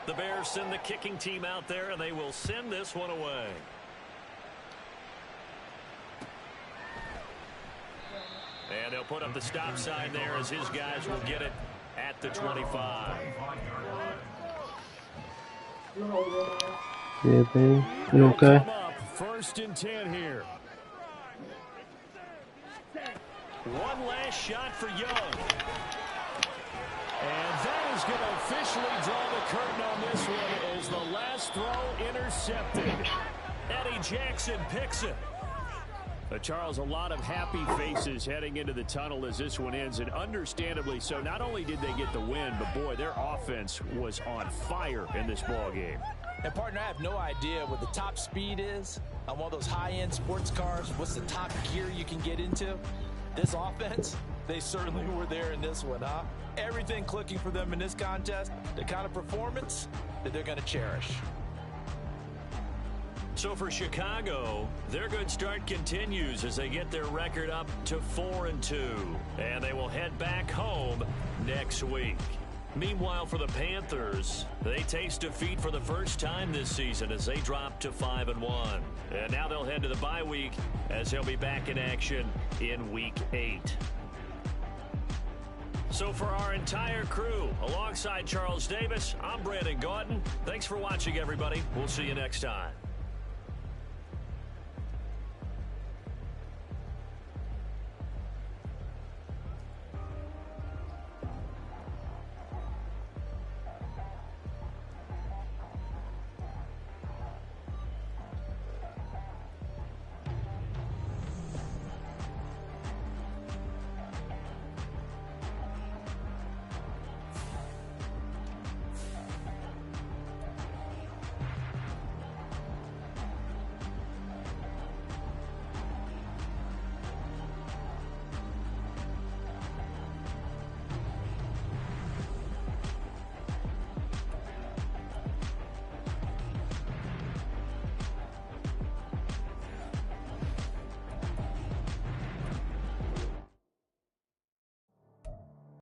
Speaker 1: The Bears send the kicking team out there, and they will send this one away. And they'll put up the stop sign there as his guys will get it at the 25.
Speaker 7: Yeah, babe. You okay?
Speaker 2: First and 10 here.
Speaker 1: One last shot for Young.
Speaker 2: And that is going to officially draw the curtain on this one as the last throw intercepted.
Speaker 1: Eddie Jackson picks it.
Speaker 2: Charles, a lot of happy faces heading into the tunnel as this one ends, and understandably so. Not only did they get the win, but boy, their offense was on fire in this ball game.
Speaker 6: And partner, I have no idea what the top speed is on one of those high-end sports cars. What's the top gear you can get into? This offense, they certainly were there in this one, huh? Everything clicking for them in this contest, the kind of performance that they're going to cherish.
Speaker 1: So for Chicago, their good start continues as they get their record up to 4-2. And they will head back home next week. Meanwhile, for the Panthers, they taste defeat for the first time this season as they drop to 5-1. And now they'll head to the bye week as they'll be back in action in Week 8. So for our entire crew, alongside Charles Davis, I'm Brandon Gautin. Thanks for watching, everybody. We'll see you next time.